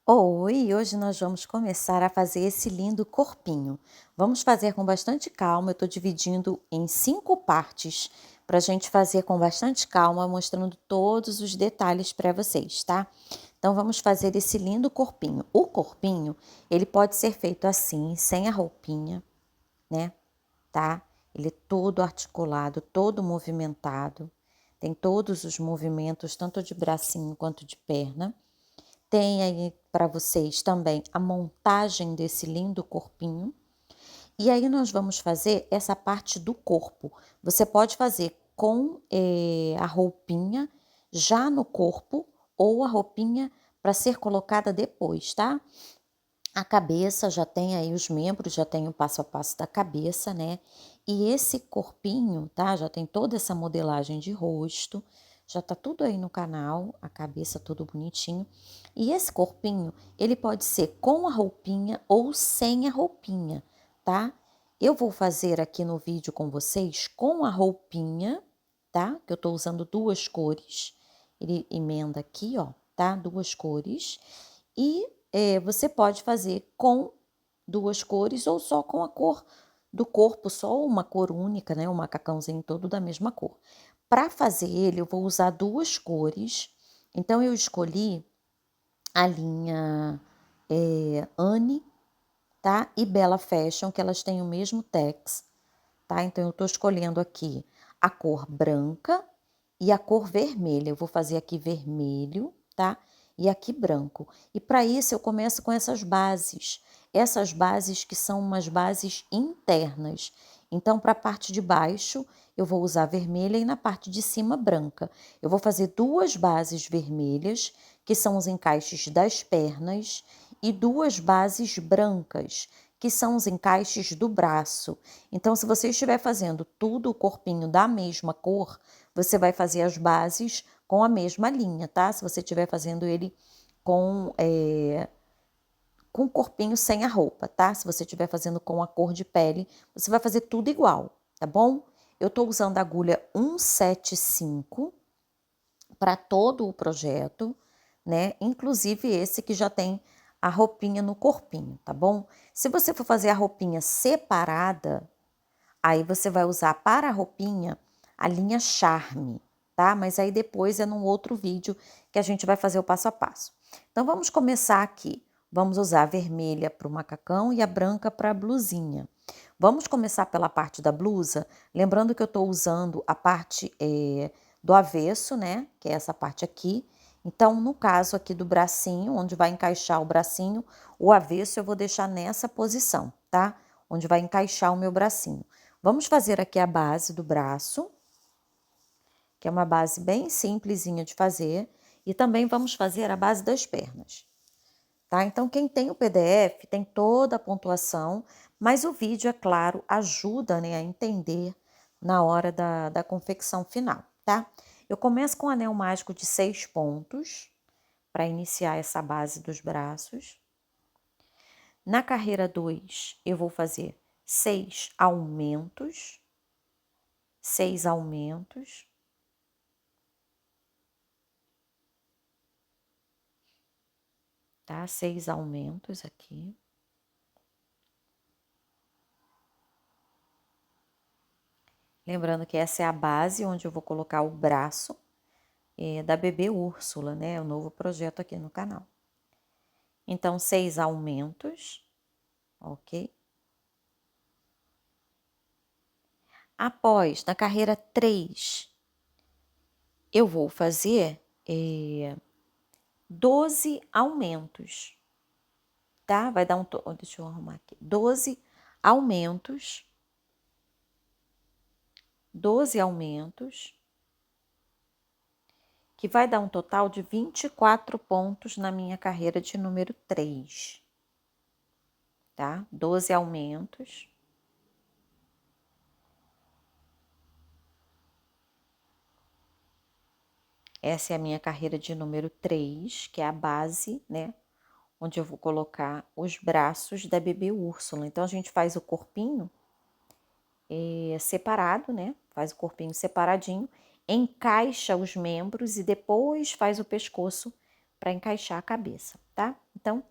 Oi, hoje nós vamos começar a fazer esse lindo corpinho. Vamos fazer com bastante calma, eu estou dividindo em 5 partes para a gente fazer com bastante calma, mostrando todos os detalhes para vocês, tá? Então vamos fazer esse lindo corpinho. O corpinho, ele pode ser feito assim, sem a roupinha, né? Tá? Ele é todo articulado, todo movimentado, tem todos os movimentos, tanto de bracinho quanto de perna. Tem aí para vocês também a montagem desse lindo corpinho. E aí nós vamos fazer essa parte do corpo. Você pode fazer com a roupinha já no corpo ou a roupinha para ser colocada depois, tá? A cabeça já tem aí os membros, já tem o passo a passo da cabeça, né? E esse corpinho, tá? Já tem toda essa modelagem de rosto, já tá tudo aí no canal, a cabeça tudo bonitinho. E esse corpinho, ele pode ser com a roupinha ou sem a roupinha, tá? Eu vou fazer aqui no vídeo com vocês com a roupinha, tá? Que eu tô usando duas cores. Ele emenda aqui, ó, tá? Duas cores. E você pode fazer com duas cores ou só com a cor do corpo, só uma cor única, né? O macacãozinho todo da mesma cor. Para fazer ele, eu vou usar duas cores. Então, eu escolhi a linha Anne, tá? E Bella Fashion, que elas têm o mesmo tex, tá? Então, eu tô escolhendo aqui a cor branca e a cor vermelha. Eu vou fazer aqui vermelho, tá? E aqui branco. E para isso eu começo com essas bases. Essas bases que são umas bases internas. Então, para a parte de baixo, eu vou usar vermelha e na parte de cima, branca. Eu vou fazer duas bases vermelhas, que são os encaixes das pernas, e duas bases brancas, que são os encaixes do braço. Então, se você estiver fazendo tudo o corpinho da mesma cor, você vai fazer as bases com a mesma linha, tá? Se você estiver fazendo ele com o corpinho sem a roupa, tá? Se você estiver fazendo com a cor de pele, você vai fazer tudo igual, tá bom? Eu tô usando a agulha 175 para todo o projeto, né? Inclusive esse que já tem a roupinha no corpinho, tá bom? Se você for fazer a roupinha separada, aí você vai usar para a roupinha a linha Charme, tá? Mas aí depois é num outro vídeo que a gente vai fazer o passo a passo. Então vamos começar aqui. Vamos usar a vermelha para o macacão e a branca para a blusinha. Vamos começar pela parte da blusa, lembrando que eu estou usando a parte do avesso, né? Que é essa parte aqui. Então, no caso aqui do bracinho, onde vai encaixar o bracinho, o avesso eu vou deixar nessa posição, tá? Onde vai encaixar o meu bracinho. Vamos fazer aqui a base do braço, que é uma base bem simplesinha de fazer, e também vamos fazer a base das pernas, tá? Então, quem tem o PDF tem toda a pontuação, mas o vídeo, é claro, ajuda, né, a entender na hora da confecção final, tá? Eu começo com um anel mágico de 6 pontos, para iniciar essa base dos braços. Na carreira 2, eu vou fazer 6 aumentos, 6 aumentos. Tá? 6 aumentos aqui. Lembrando que essa é a base onde eu vou colocar o braço da bebê Úrsula, né? É o novo projeto aqui no canal. Então, 6 aumentos, ok? Após, na carreira 3, eu vou fazer 12 aumentos, tá? Vai dar deixa eu arrumar aqui. 12 aumentos. 12 aumentos. Que vai dar um total de 24 pontos na minha carreira de número 3, tá? 12 aumentos. Essa é a minha carreira de número 3, que é a base, né? Onde eu vou colocar os braços da bebê Úrsula. Então, a gente faz o corpinho separado, né? Faz o corpinho separadinho, encaixa os membros e depois faz o pescoço para encaixar a cabeça, tá? Então, Então,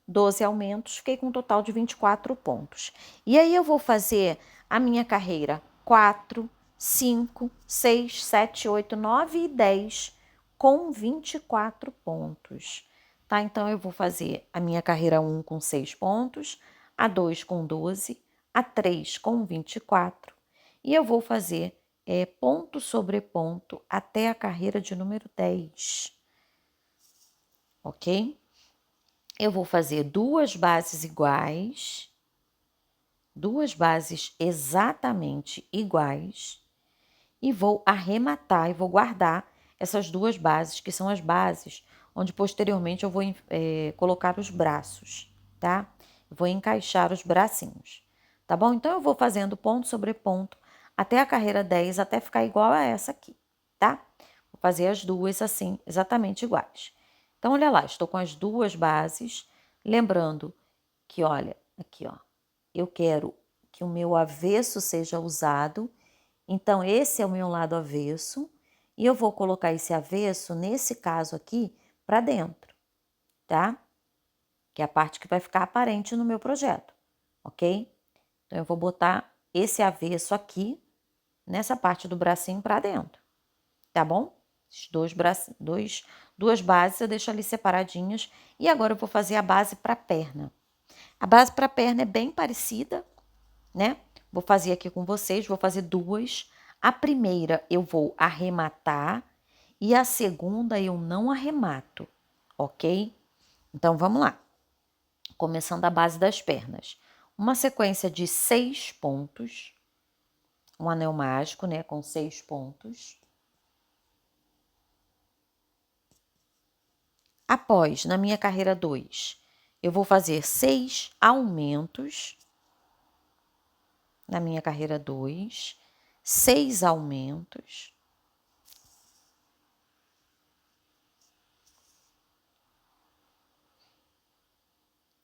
12 aumentos, fiquei com um total de 24 pontos. E aí eu vou fazer a minha carreira 4, 5, 6, 7, 8, 9 e 10 com 24 pontos. Tá? Então, eu vou fazer a minha carreira 1 com 6 pontos, a 2 com 12, a 3 com 24 e eu vou fazer ponto sobre ponto até a carreira de número 10, ok? Eu vou fazer duas bases iguais, duas bases exatamente iguais, e vou arrematar e vou guardar essas duas bases, que são as bases onde posteriormente eu vou colocar os braços, tá? Vou encaixar os bracinhos, tá bom? Então, eu vou fazendo ponto sobre ponto até a carreira 10, até ficar igual a essa aqui, tá? Vou fazer as duas assim, exatamente iguais. Então, olha lá, estou com as duas bases, lembrando que, olha, aqui, ó, eu quero que o meu avesso seja usado, então esse é o meu lado avesso, e eu vou colocar esse avesso, nesse caso aqui, para dentro, tá? Que é a parte que vai ficar aparente no meu projeto, ok? Então, eu vou botar esse avesso aqui, nessa parte do bracinho para dentro, tá bom? Duas bases eu deixo ali separadinhas, e agora eu vou fazer a base para a perna. A base para a perna é bem parecida, né? Vou fazer aqui com vocês, vou fazer duas. A primeira eu vou arrematar e a segunda eu não arremato, ok? Então, vamos lá. Começando a base das pernas. Uma sequência de 6 pontos, um anel mágico, né, com 6 pontos. Após, na minha carreira 2, eu vou fazer 6 aumentos. Na minha carreira 2, 6 aumentos.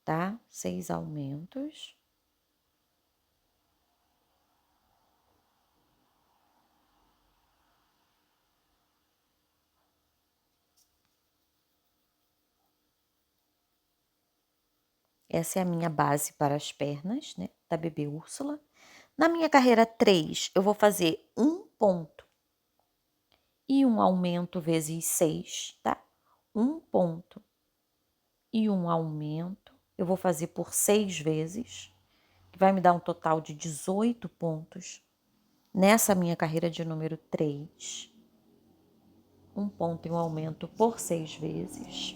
Tá? 6 aumentos. Essa é a minha base para as pernas, né, da bebê Úrsula. Na minha carreira 3, eu vou fazer um ponto e um aumento vezes 6, tá? Um ponto e um aumento. Eu vou fazer por 6 vezes, que vai me dar um total de 18 pontos. Nessa minha carreira de número 3, um ponto e um aumento por 6 vezes.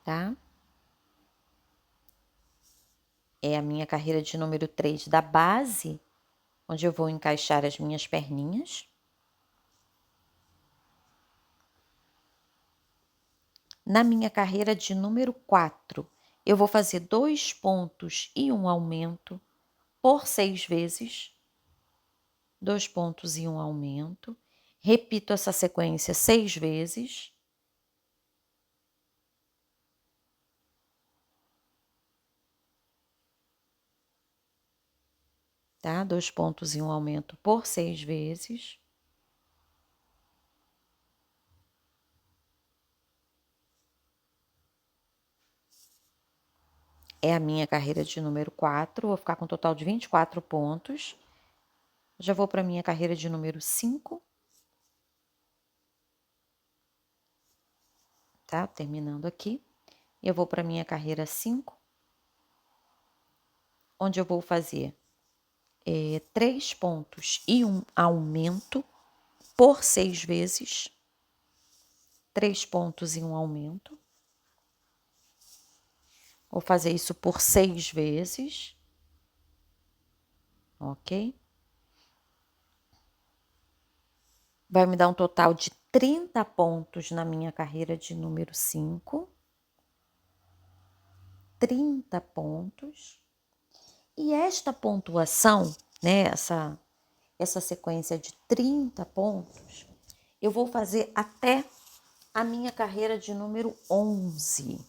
Tá? É a minha carreira de número 3 da base, onde eu vou encaixar as minhas perninhas. Na minha carreira de número 4, eu vou fazer 2 pontos e um aumento por 6 vezes. 2 pontos e um aumento. Repito essa sequência 6 vezes. Tá? 2 pontos e um aumento por 6 vezes. É a minha carreira de número 4, vou ficar com um total de 24 pontos. Já vou para a minha carreira de número 5. Tá? Terminando aqui. Eu vou para a minha carreira 5, onde eu vou fazer 3 pontos e um aumento por 6 vezes. 3 pontos e um aumento. Vou fazer isso por 6 vezes. Ok? Vai me dar um total de 30 pontos na minha carreira de número 5. 30 pontos. E esta pontuação, né, essa sequência de 30 pontos, eu vou fazer até a minha carreira de número 11.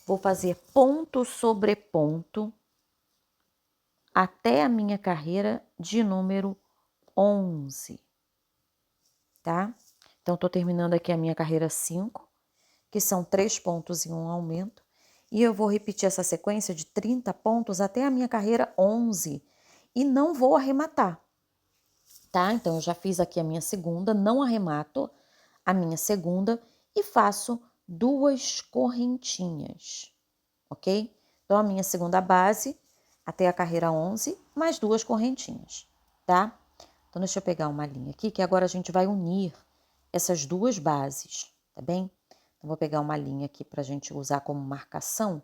Vou fazer ponto sobre ponto até a minha carreira de número 11, tá? Então, tô terminando aqui a minha carreira 5, que são 3 pontos e um aumento. E eu vou repetir essa sequência de 30 pontos até a minha carreira 11. E não vou arrematar, tá? Então, eu já fiz aqui a minha segunda, não arremato a minha segunda e faço 2 correntinhas, ok? Então, a minha segunda base até a carreira 11, mais 2 correntinhas, tá? Então, deixa eu pegar uma linha aqui, que agora a gente vai unir essas 2 bases, tá bem? Então, vou pegar uma linha aqui pra gente usar como marcação.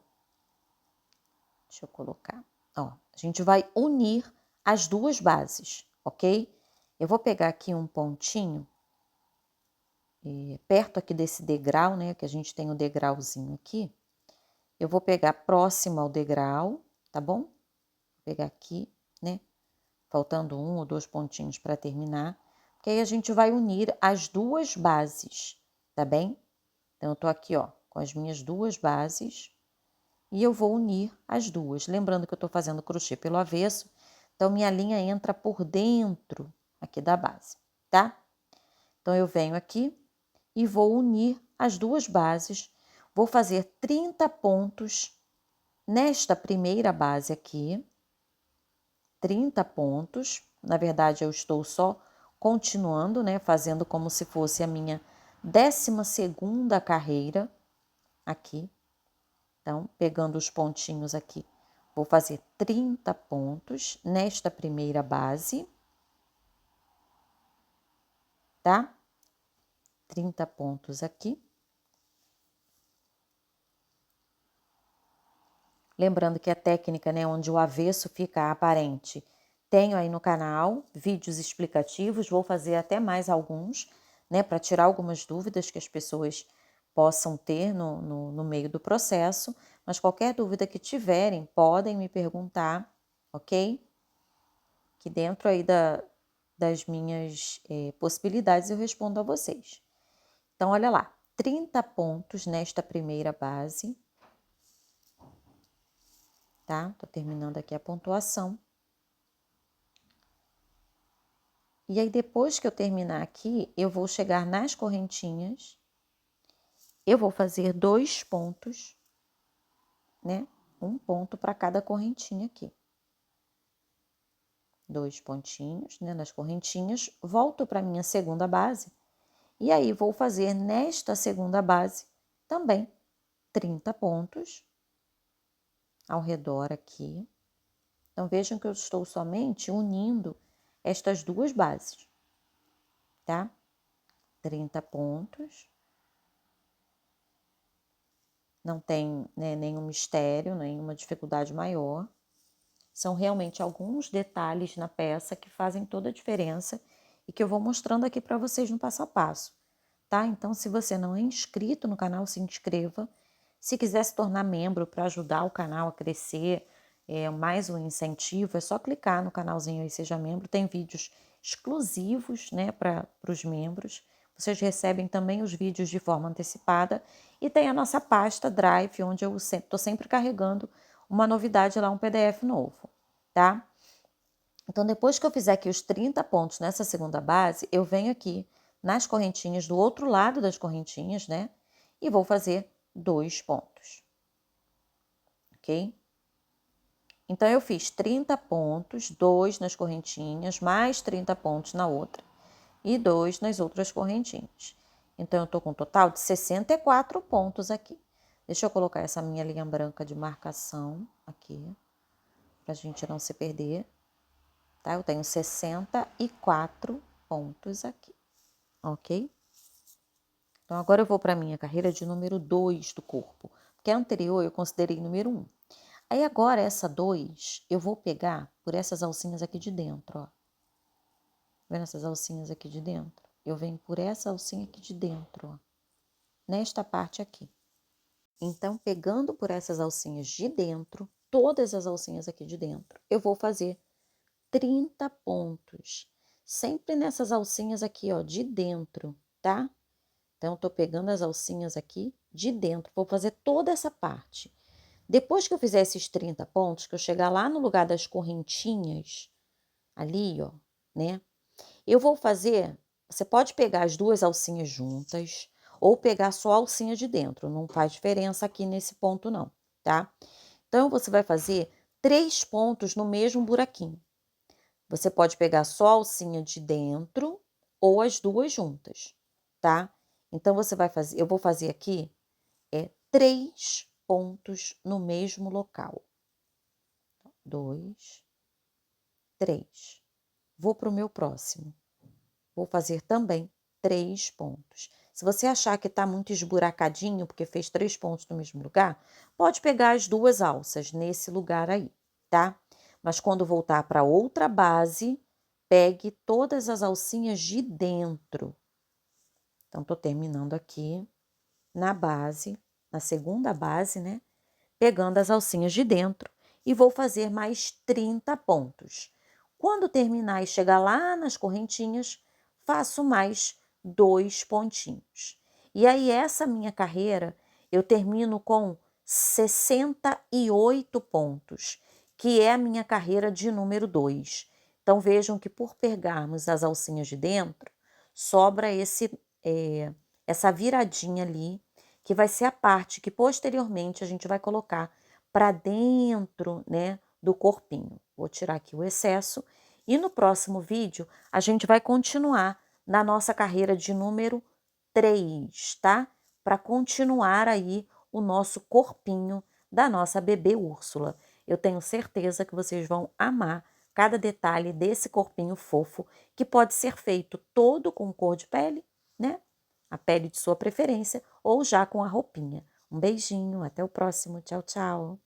Deixa eu colocar. Ó, a gente vai unir as 2 bases, ok? Eu vou pegar aqui um pontinho, perto aqui desse degrau, né? Que a gente tem o degrauzinho aqui. Eu vou pegar próximo ao degrau, tá bom? Vou pegar aqui, né? Faltando 1 ou 2 pontinhos para terminar. Porque aí a gente vai unir as 2 bases, tá bem? Então, eu tô aqui, ó, com as minhas 2 bases. E eu vou unir as 2. Lembrando que eu tô fazendo crochê pelo avesso. Então, minha linha entra por dentro aqui da base, tá? Então, eu venho aqui e vou unir as 2 bases. Vou fazer 30 pontos nesta primeira base aqui. 30 pontos. Na verdade, eu estou só continuando, né? Fazendo como se fosse a minha 12ª carreira aqui. Então, pegando os pontinhos aqui, vou fazer 30 pontos nesta primeira base, tá? 30 pontos aqui. Lembrando que a técnica, né, onde o avesso fica aparente, tenho aí no canal vídeos explicativos, vou fazer até mais alguns, né, para tirar algumas dúvidas que as pessoas possam ter no meio do processo, mas qualquer dúvida que tiverem, podem me perguntar, ok? Que dentro aí das minhas possibilidades eu respondo a vocês. Então, olha lá, 30 pontos nesta primeira base, tá? Tô terminando aqui a pontuação. E aí, depois que eu terminar aqui, eu vou chegar nas correntinhas, eu vou fazer 2 pontos, né? Um ponto para cada correntinha aqui. 2 pontinhos, né, nas correntinhas, volto para minha segunda base, e aí vou fazer nesta segunda base também 30 pontos ao redor aqui. Então, vejam que eu estou somente unindo estas 2 bases, tá? 30 pontos. Não tem, né, nenhum mistério, nenhuma dificuldade maior. São realmente alguns detalhes na peça que fazem toda a diferença e que eu vou mostrando aqui para vocês no passo a passo, tá? Então, se você não é inscrito no canal, se inscreva. Se quiser se tornar membro para ajudar o canal a crescer, mais um incentivo, é só clicar no canalzinho aí, seja membro. Tem vídeos exclusivos, né, para os membros. Vocês recebem também os vídeos de forma antecipada. E tem a nossa pasta Drive, onde eu estou sempre carregando uma novidade lá, um PDF novo, tá? Então, depois que eu fizer aqui os 30 pontos nessa segunda base, eu venho aqui nas correntinhas, do outro lado das correntinhas, né? E vou fazer 2 pontos, ok? Então, eu fiz 30 pontos, 2 nas correntinhas, mais 30 pontos na outra e 2 nas outras correntinhas. Então, eu tô com um total de 64 pontos aqui. Deixa eu colocar essa minha linha branca de marcação aqui, pra gente não se perder, tá? Eu tenho 64 pontos aqui, ok? Então, agora eu vou para a minha carreira de número 2 do corpo, porque a anterior eu considerei número 1. Aí, agora, essa 2, eu vou pegar por essas alcinhas aqui de dentro, ó. Vendo essas alcinhas aqui de dentro? Eu venho por essa alcinha aqui de dentro, ó. Nesta parte aqui. Então, pegando por essas alcinhas de dentro, todas as alcinhas aqui de dentro, eu vou fazer 30 pontos. Sempre nessas alcinhas aqui, ó, de dentro, tá? Então, eu tô pegando as alcinhas aqui de dentro, vou fazer toda essa parte. Depois que eu fizer esses 30 pontos, que eu chegar lá no lugar das correntinhas, ali, ó, né? Eu vou fazer, Você pode pegar as duas alcinhas juntas ou pegar só a alcinha de dentro, não faz diferença aqui nesse ponto não, tá? Então, você vai fazer 3 pontos no mesmo buraquinho. Você pode pegar só a alcinha de dentro ou as duas juntas, tá? Então, você vai fazer, eu vou fazer aqui 3 pontos no mesmo local. 2, 3. Vou para o meu próximo. Vou fazer também 3 pontos. Se você achar que está muito esburacadinho, porque fez 3 pontos no mesmo lugar, pode pegar as duas alças nesse lugar aí, tá? Mas quando voltar para outra base, pegue todas as alcinhas de dentro. Então, tô terminando aqui na base, na segunda base, né? Pegando as alcinhas de dentro e vou fazer mais 30 pontos. Quando terminar e chegar lá nas correntinhas, faço mais 2 pontinhos. E aí, essa minha carreira, eu termino com 68 pontos, que é a minha carreira de número 2. Então, vejam que por pegarmos as alcinhas de dentro, sobra essa viradinha ali, que vai ser a parte que posteriormente a gente vai colocar para dentro, né, do corpinho. Vou tirar aqui o excesso e no próximo vídeo a gente vai continuar na nossa carreira de número 3, tá? Para continuar aí o nosso corpinho da nossa bebê Úrsula. Eu tenho certeza que vocês vão amar cada detalhe desse corpinho fofo, que pode ser feito todo com cor de pele, né? A pele de sua preferência, ou já com a roupinha. Um beijinho, até o próximo. Tchau, tchau.